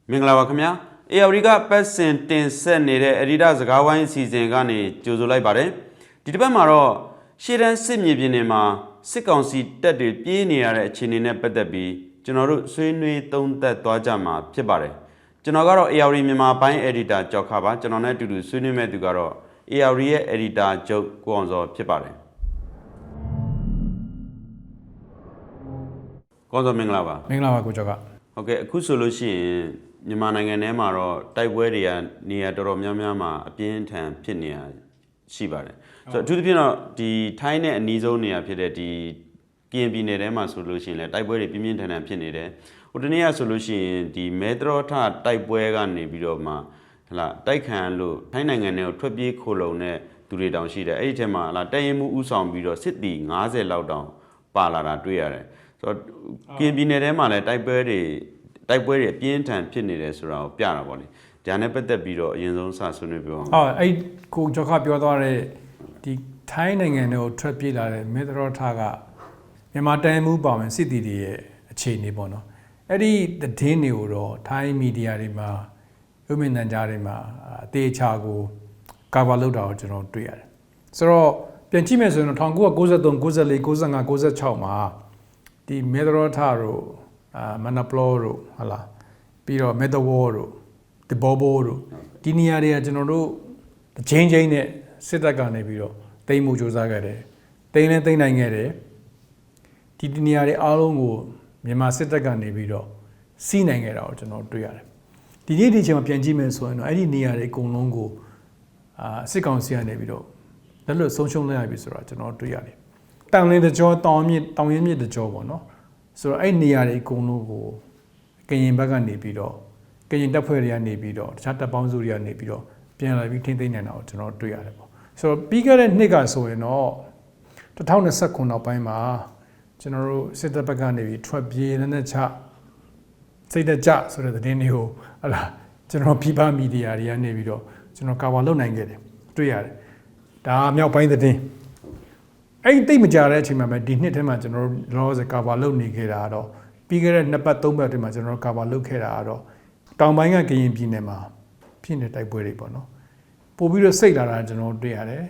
မင်္ဂလာပါခင်ဗျာARDကပတ်စင်တင်ဆက်နေတဲ့အရိဒစကားဝိုင်းအစီအစဉ်ကနေကြိုဆိုလိုက်ပါတယ်ဒီတစ်ပတ်မှာတော့ရှေ့တန်းစစ်မြေပြင်တွေမှာစစ်ကောင်စီတပ်တွေပြေးနေရတဲ့အခြေအနေနဲ့ပတ်သက်ပြီးကျွန်တော်တို့ဆွေးနွေးသုံးသပ်သွားကြမှာဖြစ်ပါတယ်ကျွန်တော်ကတော့ ARD မြန်မာပိုင်း editor ကြောက်ခါပါကျွန်တော်နဲ့အတူတူဆွေးနွေးမဲ့သူကတော့ ARD ရဲ့ editor ချုပ်ကိုအောင်စောဖြစ်ပါတယ်ကိုစောမင်္ဂလာပါမင်္ဂလာပါကိုကျော်ကဟုတ်ကဲ့အခုဆိုလို့ရှိရင်မြန်မာနိုင်ငံထဲမှာတော့တိုက်ပွဲတွေကနေရာတော်တော်များများမှာအပြင်းထန်ဖြစ်နေရရှိပါတယ်ဆိုတော့အထူးသဖြင့်တော့ဒီထိုင်းနဲ့အနီးဆုံးနေရာဖြစ်တဲ့ဒီကရင်ပြည်နယ်ထဲမှာဆိုလို့ရှိရင်လည်းတိုက်ပွဲတွေပြင်းပြင်းထန်ထန်ဖြစ်နေတယ်ဟိုတနေ့ကဆိုလို့ရှိရင်ဒီမဲတရောထတိုက်ပွဲကနေပြီးတော့မှဟလာတိုက်ခံလို့ထိုင်းနိုင်ငံထဲကိုထွက်ပြေးခိုလုံတဲ့သူတွေတောင်ရှိတယ်အဲ့ဒီထဲမှာဟလာတိုက်ရင်မှုဥဆောင်ပြီးတော့စစ်တီ90လောက်တောင်ပါလာတာတွေ့ရတယ်ဆိုတော့ကရင်ပြည်နယ်ထဲမှာလည်းတိုက်ပွဲတွေအပြင်းထန်ဖြစ်နေတယ်ဆိုတာကိုပြတာပေါ့လေ။ဒါနဲ့ပတ်သက်ပြီးတော့အရင်ဆုံးစဆွေးနွေးပြောအောင်။အဲ့ကိုကျော်ခပြောသွားတဲ့ဒီထိုင်းနိုင်ငံကိုထွက်ပြေးလာတဲ့မေတ္တရောထကမြန်မာတန်မှုပါဝင်စစ်တီတွေရဲ့အခြေအနေပေါ့နော်။အဲ့ဒီသတင်းတွေကိုတော့ထိုင်းမီဒီယာတွေမှာဥမင်တန်ကြားတွေမှာအသေးချာကိုကာဗာလုပ်တာကိုကျွန်တော်တွေ့ရတယ်။ဆိုတော့ပြန်ကြည့်မယ်ဆိုရင်1993 94 95 96မှာဒီမေတ္တရောထတို့မနပလောတို့ဟလာပြီးတော့မေတ္တဝေါ်တို့ဒီဘောဘောတို့ဒီနေရာတွေကကျွန်တော်တို့ချင်းနဲ့စစ်တပ်ကနေပြီးတော့တိမ်မှုစ조사ခဲ့တယ်တိမ်လဲတိမ်နိုင်ခဲ့တယ်ဒီနေရာတွေအားလုံးကိုမြန်မာစစ်တပ်ကနေပြီးတော့စီးနိုင်ခဲ့တာကိုကျွန်တော်တွေ့ရတယ်ဒီနေ့ဒီချိန်မှာပြန်ကြည့်မယ်ဆိုရင်တော့အဲ့ဒီနေရာတွေအကုန်လုံးကိုစစ်ကောင်စီကနေပြီးတော့လက်လွတ်ဆုံးရှုံးလိုက်ရပြီဆိုတော့ကျွန်တော်တွေ့ရတယ်တန်လင်းတကြောတောင်ရင်းမြစ်တကြောပေါ့နော်ဆိုတော့အဲ့နေရာတွေအကုန်လုံးကိုကရင်ဘက်ကနေပြီးတော့ကရင်တပ်ဖွဲ့တွေကနေပြီးတော့တခြားတပ်ပေါင်းစုတွေကနေပြီးတော့ပြန်လာပြီးထိမ့်သိမ်းနေတာကိုကျွန်တော်တွေ့ရတယ်ပေါ့ဆိုတော့ပြီးခဲ့တဲ့နှစ်ကဆိုရင်တော့2029နောက်ပိုင်းမှာကျွန်တော်တို့စစ်တပ်ဘက်ကနေပြီးထွက်ပြေးလက်နက်ချစိတ်တကြဆိုတဲ့သတင်းတွေကိုဟလာကျွန်တော်ပြည်ပမီဒီယာတွေကနေပြီးတော့ကျွန်တော်ကာဗာလုပ်နိုင်ခဲ့တယ်တွေ့ရတယ်ဒါမြောက်ပိုင်းသတင်းအဲ့ဒီတိတ်မကြတဲ့အချိန်မှာပဲဒီနှစ်ထဲမှာကျွန်တော်တို့လောလောဆယ်ကာဗာလုပ်နေခဲ့တာတော့ပြီးခဲ့တဲ့2ပတ်3ပတ်အတွင်းမှာကျွန်တော်တို့ကာဗာလုပ်ခဲ့တာတော့တောင်ပိုင်းကကရင်ပြည်နယ်မှာဖြစ်နေတိုက်ပွဲတွေပေါ့နော်ပို့ပြီးတော့စိတ်လာတာကျွန်တော်တွေ့ရတယ်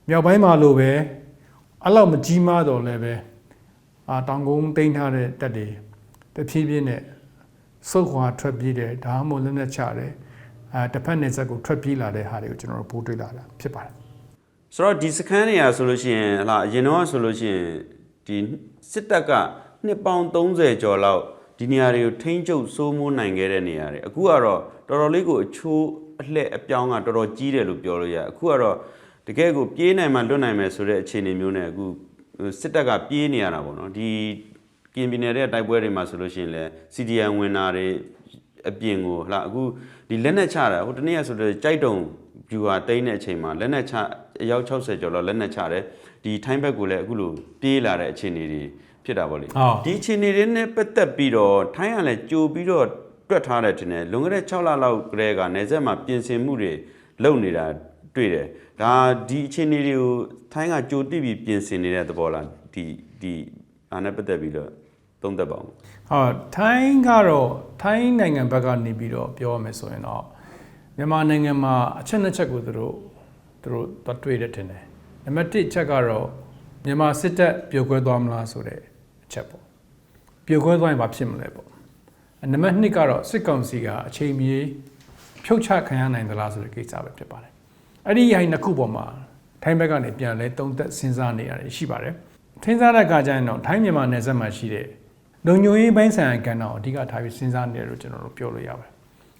မြောက်ပိုင်းမှာလို့ပဲအဲ့လောက်မကြီးမားတော့လည်းပဲတောင်ကုန်းတိန်းထားတဲ့တက်တွေတဖြည်းဖြည်းနဲ့စုပ်ခွာထွက်ပြေးတယ်ဒါမှမဟုတ်လက်နက်ချတယ်တစ်ဖက်နယ်စပ်ကိုထွက်ပြေးလာတဲ့ဟာတွေကိုကျွန်တော်တို့ပို့တွေ့လာတာဖြစ်ပါတယ်ဆိုတော့ဒီစခန်းနေရာဆိုလို့ရှိရင်ဟလာအရင်တော့ဆိုလို့ရှိရင်ဒီစစ်တပ်ကနှစ်ပေါင်း30ကျော်လောက်ဒီနေရာတွေကိုထိန်းချုပ်စိုးမိုးနိုင်ခဲ့တဲ့နေရာတွေအခုကတော့တော်တော်လေးကိုအချိုးအလှည့်အပြောင်းကတော်တော်ကြီးတယ်လို့ပြောလို့ရအခုကတော့တကယ်ကိုပြေးနိုင်မှလွတ်နိုင်မယ်ဆိုတဲ့အခြေအနေမျိုးနဲ့အခုစစ်တပ်ကပြေးနေရတာပေါ့နော်ဒီကင်ပြည်နယ်ရဲ့တိုက်ပွဲတွေမှာဆိုလို့ရှိရင်လည်း CDN ဝင်တာတွေအပြင်ကိုဟလာအခုဒီလက်နက်ချတာဟိုတနေ့ကဆိုတော့ကြိုက်တုံဗျူဟာတိန်းတဲ့အချိန်မှာလက်နက်ချအယောက်60ကျော်လောက်လက်နက်ချတယ်ဒီထိုင်းဘက်ကိုလည်းအခုလိုပြေးလာတဲ့အခြေအနေတွေဖြစ်တာပေါ့လေဒီအခြေအနေတွေနဲ့ပတ်သက်ပြီးတော့ထိုင်းကလည်းကြိုပြီးတော့တွက်ထားတယ်ထင်တယ်လွန်ခဲ့တဲ့6လလောက်ကတည်းကနေဆက်မှာပြင်ဆင်မှုတွေလုပ်နေတာတွေ့တယ်ဒါဒီအခြေအနေတွေကိုထိုင်းကကြိုတိပြီးပြင်ဆင်နေတဲ့သဘောလားဒီအားနဲ့ပတ်သက်ပြီးတော့သုံးသပ်ပါဦးထိုင်းကတော့ထိုင်းနိုင်ငံဘက်ကနေပြီးတော့ပြောရမယ်ဆိုရင်တော့မြန်မာနိုင်ငံမှာအချက်နှစ်ချက်ကိုသူတို့တွေ့တယ်ထင်တယ်နံပါတ်1ချက်ကတော့မြန်မာစစ်တပ်ပြိုကွဲသွားမလားဆိုတဲ့အချက်ပေါ့ပြိုကွဲသွားရင်ဘာဖြစ်မလဲပေါ့နံပါတ်2ကတော့စစ်ကောင်စီကအချိန်မီဖြုတ်ချခံရနိုင်သလားဆိုတဲ့ကိစ္စပဲဖြစ်ပါတယ်အဲ့ဒီဟိုင်းနှစ်ခုပေါ်မှာထိုင်းဘက်ကနေပြန်လဲတုံးသက်စဉ်းစားနေရတယ်ရှိပါတယ်ထင်းစားတဲ့အခါကျရင်တော့ထိုင်းမြန်မာနယ်စပ်မှာရှိတဲ့လုံခြုံရေးပိုင်းဆိုင်ရာကဏ္ဍကိုအဓိကထားပြီးစဉ်းစားနေတယ်လို့ကျွန်တော်တို့ပြောလို့ရပါတယ်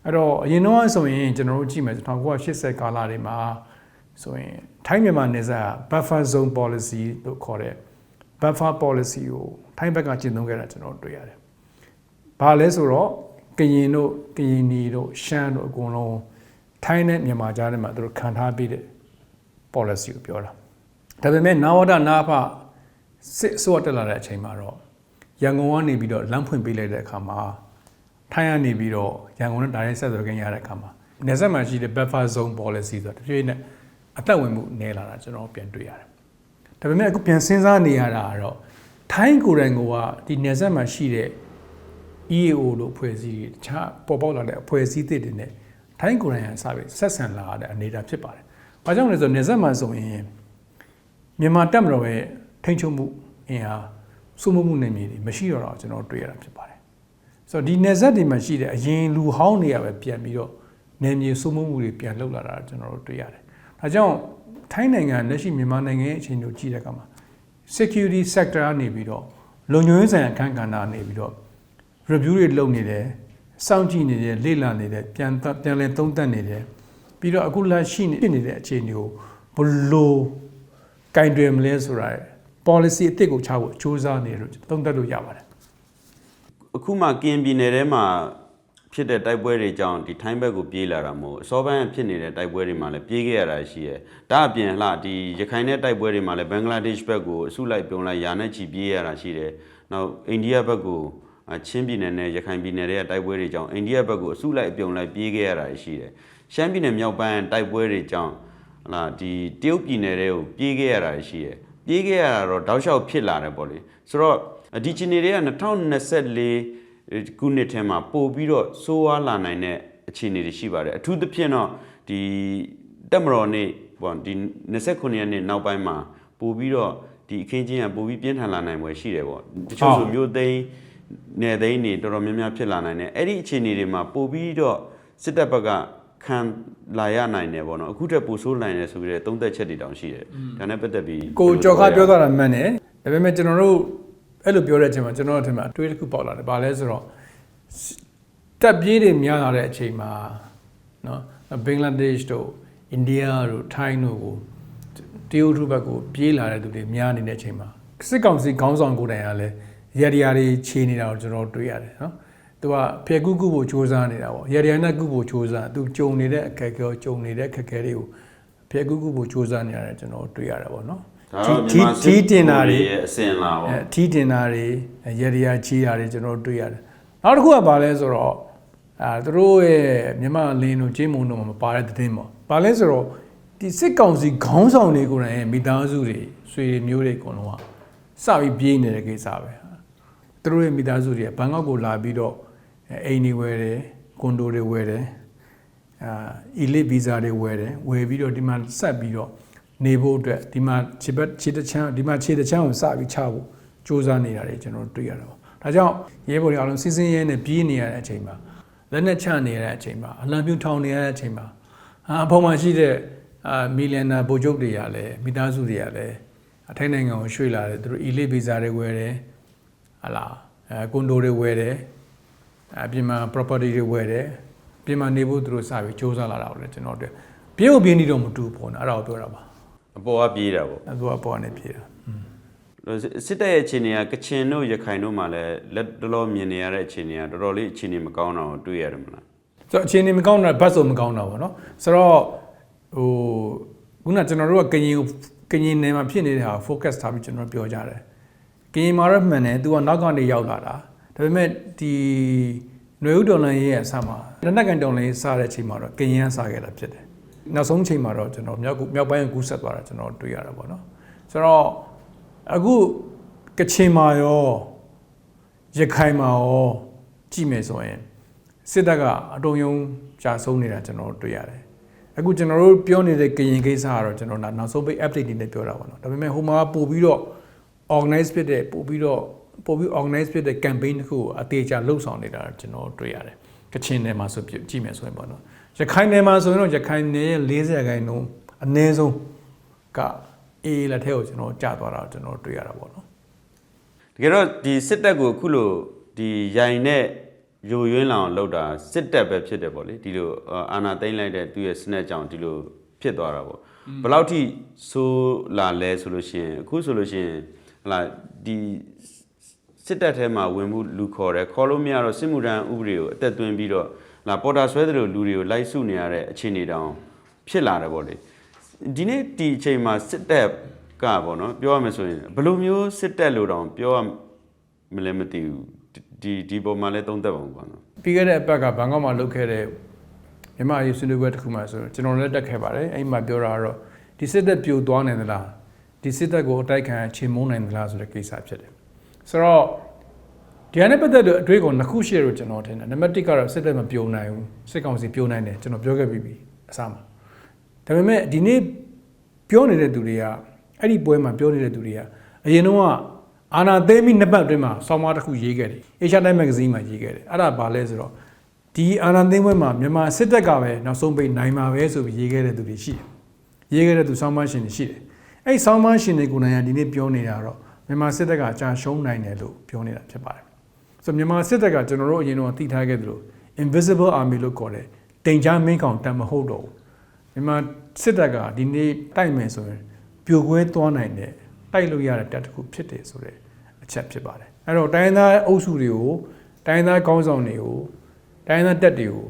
အဲ့တော့အရင်တော့ဆိုရင်ကျွန်တော်တို့ကြည့်မယ်1980ကာလတွေမှာဆိုရင်ထိုင်းမြန်မာနယ်စပ် buffer zone policy လို့ခေါ်တဲ့ buffer policy ကိုထိုင်းဘက်ကကျင့်သုံးခဲ့တာကျွန်တော်တွေ့ရတယ်။ဘာလဲဆိုတော့ကရင်နီတို့ရှမ်းတို့အကုန်လုံးထိုင်းနဲ့မြန်မာကြားထဲမှာသူတို့ခံထားပြီးတဲ့ policy ကိုပြောတာ။ဒါပေမဲ့နာဝဒနာဖစစ်အစိုးရတက်လာတဲ့အချိန်မှာတော့ရန်ကုန်ကနေပြီးတော့လမ်းဖွင့်ပေးလိုက်တဲ့အခါမှာထိုင်းကနေပြီးတော့ရန်ကုန်နဲ့ဒါရိုက်ဆက်သွယ်ခင်ရတဲ့အခါမှာနယ်စပ်မှာရှိတဲ့ buffer zone policy ဆိုတာတဖြည်းဖြည်းနဲ့အသက်ဝင်မှုနည်းလာတာကျွန်တော်ပြန်တွေ့ရတယ်။ဒါပေမဲ့အခုပြန်စဉ်းစားနေရတာကတော့ထိုင်းကိုယ်တိုင်ကဒီနယ်စပ်မှာရှိတဲ့ EAO လို့ဖွဲ့စည်းတခြားပေါ်ပေါက်လာတဲ့အဖွဲ့အစည်းတွေနဲ့ထိုင်းကိုယ်တိုင်ကစပြီးဆက်ဆံလာတဲ့အနေအထားဖြစ်ပါတယ်။ဘာကြောင့်လဲဆိုတော့နေဆက်မှာဆိုရင်မြန်မာတပ်မတော်ရဲ့ထိန်းချုပ်မှုအင်အားစုမှုနယ်မြေတွေမရှိတော့တော့ကျွန်တော်တွေ့ရတာဖြစ်ပါတယ်။ဆိုတော့ဒီနေဆက်တွေမှာရှိတဲ့အရင်လူဟောင်းတွေကပဲပြန်ပြီးတော့နယ်မြေစုမှုတွေပြန်လှုပ်လာတာကျွန်တော်တို့တွေ့ရတယ်။ဒါကြောင့်ထိုင်းနိုင်ငံလက်ရှိမြန်မာနိုင်ငံရဲ့အခြေအနေကိုကြည့်တဲ့အခါမှာ security sector ကနေပြီးတော့လုံခြုံရေးဆိုင်ရာအခန်းကဏ္ဍနေပြီးတော့ review တွေလုပ်နေတယ်စောင့်ကြည့်နေတယ်လေ့လာနေတယ်ပြန်လည်သုံးသပ်နေတယ်ပြီးတော့အခုလက်ရှိဖြစ်နေတဲ့အခြေအနေကိုဘလို့ကင်တွယ်မလဲဆိုတာ policy အသစ်ကိုချဖို့စ조사နေလို့သုံးသပ်လို့ရပါတယ်အခုမှကင်ပြည်နယ်ထဲမှာဖြစ်တဲ့တိုက်ပွဲတွေကြောင့်ဒီထိုင်းဘက်ကိုပြေးလာတာမဟုတ်အစောပိုင်းဖြစ်နေတဲ့တိုက်ပွဲတွေမှာလည်းပြေးခဲ့ရတာရှိတယ်။ဒါအပြင်လှဒီရခိုင်တဲ့တိုက်ပွဲတွေမှာလည်းဘင်္ဂလားဒေ့ရှ်ဘက်ကိုအစုလိုက်ပြုံလိုက်ယာနဲ့ချီပြေးရတာရှိတယ်။နောက်အိန္ဒိယဘက်ကိုချင်းပြည်နယ်နဲ့ရခိုင်ပြည်နယ်တွေကတိုက်ပွဲတွေကြောင့်အိန္ဒိယဘက်ကိုအစုလိုက်ပြုံလိုက်ပြေးခဲ့ရတာရှိတယ်။ရှမ်းပြည်နယ်မြောက်ပိုင်းတိုက်ပွဲတွေကြောင့်ဒီတရုတ်ပြည်နယ်တွေကိုပြေးခဲ့ရတာရှိတယ်။ပြေးခဲ့ရတာတော့တောက်လျှောက်ဖြစ်လာတယ်ပေါ့လေ။ဆိုတော့ဒီချင်းတွေက2024ခုနှစ်ထဲမှာပို့ပြီးတော့စိုးဝါးလာနိုင်တဲ့အခြေအနေတွေရှိပါတယ်အထူးသဖြင့်တော့ဒီတက်မတော်နေ့ပေါ့ဒီ29ရက်နေ့နောက်ပိုင်းမှာပို့ပြီးတော့ဒီအခင်းချင်းကပို့ပြီးပြင်းထန်လာနိုင်ွယ်ရှိတယ်ပေါ့တချို့ဆိုမျိုးသိန်းနယ်သိန်းတွေတော်တော်များများဖြစ်လာနိုင်တယ်အဲ့ဒီအခြေအနေတွေမှာပို့ပြီးတော့စစ်တပ်ဘက်ကခံလာရနိုင်တယ်ပေါ့နော်အခုထက်ပိုဆိုးနိုင်တယ်ဆိုပြီးတော့သုံးသက်ချက်တွေတောင်ရှိတယ်ဒါနဲ့ပတ်သက်ပြီးကိုကျော်ခပြောသွားတာမှန်တယ်ဒါပေမဲ့ကျွန်တော်တို့အဲ့လိုပြောတဲ့အချိန်မှာကျွန်တော်တို့ထင်မှာအတွေးတစ်ခုပေါက်လာတယ်။ဘာလဲဆိုတော့တပ်ပြေးတွေများလာတဲ့အချိန်မှာနော်ဘင်္ဂလားဒေ့ရှ်တို့အိန္ဒိယတို့ထိုင်းတို့ကိုတရုတ်တို့ဘက်ကိုပြေးလာတဲ့သူတွေများနေတဲ့အချိန်မှာစစ်ကောင်စီခေါင်းဆောင်ကိုယ်တိုင်ကလည်းရရတွေခြေနေတာကိုကျွန်တော်တွေ့ရတယ်နော်။သူကဖျက်ကူးဖို့စ조사နေတာပေါ့။ရရနဲ့ကူဖို့စ조사သူကြုံနေတဲ့အခက်အခဲကြုံနေတဲ့အခက်အခဲတွေကိုဖျက်ကူးဖို့စ조사နေရတယ်ကျွန်တော်တွေ့ရတာပေါ့နော်။ထီးတင်တာတွေအစင်လာပေါ့ထီးတင်တာတွေရရချီးတာတွေကျွန်တော်တွေ့ရတယ်နောက်တစ်ခုကဘာလဲဆိုတော့သူတို့ရဲ့မြန်မာလင်းတို့ဂျင်းမုံတို့မပါတဲ့သတင်းပေါ့ဘာလဲဆိုတော့ဒီစစ်ကောင်စီခေါင်းဆောင်တွေကိုယ်တိုင်မိသားစုတွေဆွေမျိုးတွေအကုန်လုံးကစပြီးပြေးနေတဲ့ကိစ္စပဲသူတို့ရဲ့မိသားစုတွေကဘန်ကောက်ကိုလာပြီးတော့အိမ်တွေဝယ်တယ်ကွန်ဒိုတွေဝယ်တယ်အီလစ်ဗီဇာတွေဝယ်တယ်ဝယ်ပြီးတော့ဒီမှာဆက်ပြီးတော့နေဖို့အတွက်ဒီမှာခြေတချမ်းဒီမှာခြေတချမ်းကိုစပြီးချဖို့စူးစမ်းနေတာတွေကျွန်တော်တွေ့ရတော့ဒါကြောင့်ရဲဘော်တွေအားလုံးစီစဉ်ရဲနဲ့ပြေးနေရတဲ့အချိန်မှာလက်နဲ့ချနေရတဲ့အချိန်မှာအလံပြူထောင်နေရတဲ့အချိန်မှာအပေါ်မှာရှိတဲ့မီလီယံနာဗိုလ်ချုပ်တွေကလည်းမိသားစုတွေကလည်းအထိုင်းနိုင်ငံကိုရွှေ့လာတယ်သူတို့အီလစ်ဗီဇာတွေဝယ်တယ်ဟလာကွန်ဒိုတွေဝယ်တယ်အပြင်မှာ property တွေဝယ်တယ်ပြင်မှာနေဖို့သူတို့စပြီးစူးစမ်းလာတာပေါ့လေကျွန်တော်တို့ပြေးဖို့ပြေးနေတော့မတူဘူးပေါ့နော်အဲ့ဒါကိုပြောတာပါအပေါ်ကပြေးတာပေါ့အပေါ်ကနေပြေးတာစစ်တပ်ရဲ့အခြေအနေကကချင်တို့ရခိုင်တို့မှာလည်းလက်တော်မြင်နေရတဲ့အခြေအနေကတော်တော်လေးအခြေအနေမကောင်းတော့တွေ့ရတယ်မလားဆိုတော့အခြေအနေမကောင်းတာဘတ်ဆိုမကောင်းတာပေါ့နော်ဆိုတော့ဟိုခုနကျွန်တော်တို့ကကရင်နယ်မှာဖြစ်နေတဲ့ဟာ focus ထားပြီးကျွန်တော်ပြောကြတယ်ကရင်မှာတော့မှန်တယ်သူကနောက်ကနေရောက်လာတာဒါပေမဲ့ဒီຫນွေဥတော်လန်ရဲ့အဆမှာလက်နက်ကန်တော်လန်ရေးစတဲ့အချိန်မှာတော့ကရင်ကစခဲ့တာဖြစ်တယ်နောက်ဆုံးချိန်မှာတော့ကျွန်တော်မြောက်ပိုင်းကိုကူးဆက်သွားတာကျွန်တော်တွေ့ရတာပေါ့နော်ဆိုတော့အခုကချင်မှာရောရခိုင်မှာရောကြည့်မယ်ဆိုရင်စစ်တပ်ကအတုံယုံကြာဆုံးနေတာကျွန်တော်တွေ့ရတယ်အခုကျွန်တော်တို့ပြောနေတဲ့ကရင်ကိစ္စကတော့ကျွန်တော်နောက်ဆုံးပိတ် update တွေနဲ့ပြောတာပေါ့နော်ဒါပေမဲ့ဟိုမှာပို့ပြီးတော့ organize ဖြစ်တဲ့ပို့ပြီး organize ဖြစ်တဲ့ campaign တစ်ခုကိုအသေးချာလှုပ်ဆောင်နေတာကျွန်တော်တွေ့ရတယ်ကချင်နယ်မှာဆိုကြည့်မယ်ဆိုရင်ပေါ့နော်ရခိုင်နယ်မှာဆိုရင်တော့ရခိုင်နယ်ရဲ့40%အနည်းဆုံးကအေးလက်ထဲကိုကျွန်တော်ကြာသွားတာကျွန်တော်တွေ့ရတာပေါ့နော်တကယ်တော့ဒီစစ်တပ်ကိုအခုလိုဒီရိုင်နဲ့ယိုယွင်းလောင်လောက်တာစစ်တပ်ပဲဖြစ်တယ်ပေါ့လေဒီလိုအာဏာသိမ်းလိုက်တဲ့သူရဲ့စနစ်ကြောင့်ဒီလိုဖြစ်သွားတာပေါ့ဘယ်လောက်ထိဆိုးလာလဲဆိုလို့ရှိရင်အခုဆိုလို့ရှိရင်ဟလာဒီစစ်တပ်ထဲမှာဝင်မှုလူခေါ်တယ်ခေါ်လို့မရတော့စစ်မှုထမ်းဥပဒေကိုအသက်သွင်းပြီးတော့လာပေါ်တာဆွဲတဲ့လူတွေကိုလိုက်စုနေရတဲ့အခြေအနေတောင်ဖြစ်လာတယ်ပေါ့လေဒီနေ့ဒီအချိန်မှာစစ်တပ်ကပေါ့နော်ပြောရမယ်ဆိုရင်ဘယ်လိုမျိုးစစ်တပ်လို့တောင်ပြောရမလဲမသိဘူးဒီပုံမှာလည်းသုံးသက်ပါဘူးပေါ့နော်ပြီးခဲ့တဲ့အပတ်ကဘန်ကောက်မှာလုပ်ခဲ့တဲ့မြန်မာရေးဆွေးနွေးပွဲတစ်ခုမှဆိုကျွန်တော်လည်းတက်ခဲ့ပါတယ်အဲ့မှာပြောတာကတော့ဒီစစ်တပ်ပြိုသွားနိုင်သလားဒီစစ်တပ်ကိုအတိုက်ခံချေမုန်းနိုင်သလားဆိုတဲ့ကိစ္စဖြစ်တယ်ဆိုတော့ ဒီကနေ့ပတ်သက်လို့အတွေ့အကြုံနှစ်ခုရှိရလို့ကျွန်တော်ထင်တယ်နံပါတ်1ကတော့စစ်တပ်မပြုံနိုင်ဘူးစစ်ကောင်စီပြုံနိုင်တယ်ကျွန်တော်ပြောခဲ့ပြီးပြီအစမှာဒါပေမဲ့ဒီနေ့ပြောနေတဲ့သူတွေကအဲ့ဒီပွဲမှာပြောနေတဲ့သူတွေကအရင်တော့အာနာသိမ်းပြီးနှစ်ပတ်အတွင်းမှာဆောင်းပါးတစ်ခုရေးခဲ့တယ်Asia Time Magazine မှာရေးခဲ့တယ်အဲ့ဒါဘာလဲဆိုတော့ဒီအာနာသိမ်းပွဲမှာမြန်မာစစ်တပ်ကပဲနောက်ဆုံးပိတ်နိုင်မှာပဲဆိုပြီးရေးခဲ့တဲ့သူတွေရှိတယ်ရေးခဲ့တဲ့သူဆောင်းပါးရှင်တွေရှိတယ်အဲ့ဆောင်းပါးရှင်တွေကိုယ်တိုင်ကဒီနေ့ပြောနေတာတော့မြန်မာစစ်တပ်ကအကြရှုံးနိုင်တယ်လို့ပြောနေတာဖြစ်ပါတယ်ဆိုမြန်မာစစ်တပ်ကကျွန်တော်တို့အရင်တော့သိထားခဲ့သလို invisible army လို့ခေါ်တဲ့တင်ကြားမင်းကောင်တတ်မဟုတ်တော့ဘူးမြန်မာစစ်တပ်ကဒီနေ့တိုက်မယ်ဆိုရင်ပြိုကွဲသွားနိုင်တဲ့တိုက်လို့ရတဲ့တပ်တစ်ခုဖြစ်တယ်ဆိုတဲ့အချက်ဖြစ်ပါတယ်အဲ့တော့တိုင်းသားအုပ်စုတွေကိုတိုင်းသားကောင်းဆောင်တွေကိုတိုင်းသားတပ်တွေကို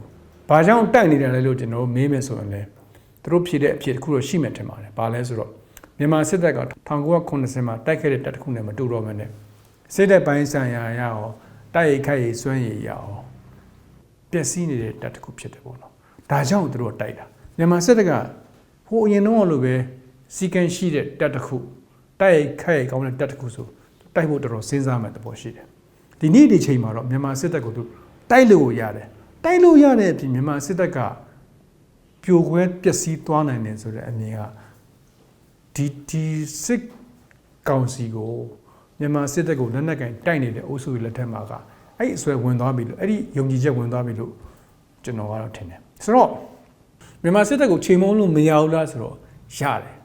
ဘာကြောင့်တိုက်နေတယ်လဲလို့ကျွန်တော်မေးမယ်ဆိုရင်လည်းသူတို့ဖြေတဲ့အဖြေတစ်ခုတော့ရှိမှထင်ပါတယ်ဘာလဲဆိုတော့မြန်မာစစ်တပ်က1990မှာတိုက်ခဲ့တဲ့တပ်တစ်ခုနဲ့မတူတော့ဘဲနဲ့စစ်တပ်ပိုင်းဆိုင်ရာရအောင်တိုက်ရိုက်ခိုက်ရေးစွမ်းရည်ရအောင်ပျက်စီးနေတဲ့တပ်တစ်ခုဖြစ်တယ်ပေါ့နော်ဒါကြောင့်သူတို့တိုက်တာမြန်မာစစ်တပ်ကဟိုအရင်တော့လို့ပဲစီကံရှိတဲ့တပ်တစ်ခုတိုက်ရိုက်ခိုက်ကောင်းတဲ့တပ်တစ်ခုဆိုတိုက်ဖို့တော်တော်စဉ်းစားမှတပေါ်ရှိတယ်ဒီနေ့ဒီချိန်မှာတော့မြန်မာစစ်တပ်ကိုသူတိုက်လို့ရတယ်တိုက်လို့ရတဲ့အပြင်မြန်မာစစ်တပ်ကပြိုကွဲပျက်စီးသွားနိုင်တယ်ဆိုတဲ့အမြင်ကဒီစစ်ကောင်စီကိုမြန်မာစစ်တပ်ကိုလက်နက်ကင်တိုက်နေတဲ့အုပ်စုလက်ထက်မှာကအဲ့ဒီအစွဲဝင်သွားပြီလို့အဲ့ဒီယုံကြည်ချက်ဝင်သွားပြီလို့ကျွန်တော်ကတော့ထင်တယ်ဆိုတော့မြန်မာစစ်တပ်ကိုချိန်မုံလို့မရဘူးလားဆိုတော့ရတယ်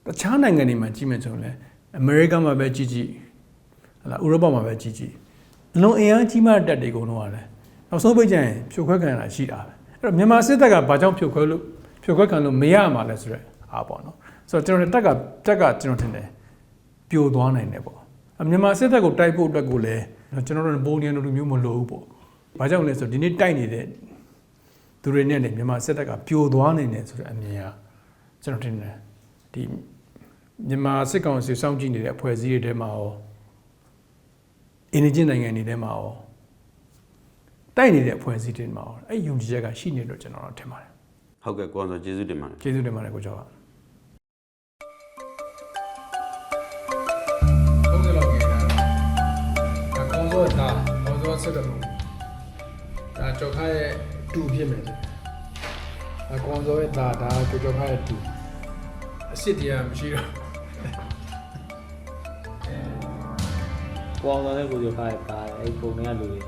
တခြားနိုင်ငံတွေမှာကြီးမယ်ဆိုရင်လည်းအမေရိကန်မှာပဲကြီးကြီးဟလာဥရောပမှာပဲကြီးကြီးအလုံးအင်အားကြီးမှတက်တွေကုန်တော့ရတယ်နောက်ဆုံးပိတ်ကျရင်ဖြိုခွဲခံရတာရှိတာပဲအဲ့တော့မြန်မာစစ်တပ်ကဘာကြောင့်ဖြိုခွဲခံလို့မရမှာလဲဆိုတော့အားပေါ့နော်ဆိုတော့ကျွန်တော်တက်ကကျွန်တော်ထင်တယ်ပြိုသွားနိုင်တယ်ပေါ့မြန်မာစစ်တပ်ကိုတိုက်ဖို့အတွက်ကိုလည်းကျွန်တော်တို့ဘိုးနီယန်တို့မျိုးမလိုဘူးပေါ့ဘာကြောင့်လဲဆိုတော့ဒီနေ့တိုက်နေတဲ့သူတွေနဲ့မြန်မာစစ်တပ်ကပြိုသွားနိုင်တယ်ဆိုတဲ့အမြင်ကကျွန်တော်ထင်တယ်ဒီမြန်မာစစ်ကောင်စီစောင့်ကြည့်နေတဲ့အဖွဲ့အစည်းတွေထဲမှာရောအင်ဂျင်နိုင်ငံတွေထဲမှာရောတိုက်နေတဲ့အဖွဲ့အစည်းတွေမှာရောအဲ့ယုံကြည်ချက်ကရှိနေလို့ကျွန်တော်တို့ထင်ပါတယ်ဟုတ်ကဲ့ကိုအောင်စောကျေးဇူးတင်ပါတယ်ကျေးဇူးတင်ပါတယ်ကိုကျော်ကဒါဘောဇောဆက်တယ်ဒါကြောက်ခါရဲ့တူဖြစ်မယ်ဒါကွန်ဇောရဲ့ဒါကိုကြောက်ခါရဲ့တူအစ်စ်တရားမရှိတော့ကွန်ဇောနဲ့ကိုကြောက်ခါရဲ့ဒါအဲ့ပုံနဲ့လူတွေ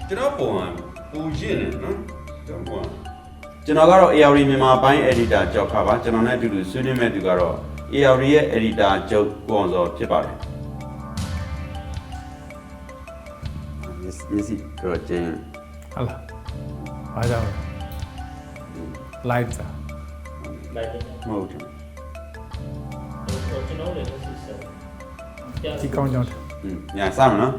ကျွန်တော်ပုံကပူရင်းနေနော်ကျွန်တော်ကတော့ ARD မြန်မာပိုင်း editor ကြောက်ခါပါကျွန်တော်နဲ့အတူတူဆွေးနွေးမဲ့သူကတော့ ARD ရဲ့ editor ချုပ်ကိုအောင်စောဖြစ်ပါတယ်Yes,တော့ကျင်းဟုတ်လားအားကြောင့် live တာ live မဟုတ်ဘူးကျွန်တော်လည်းဆက်ဒီကောင်းကြောင်းညာစမယ်နော်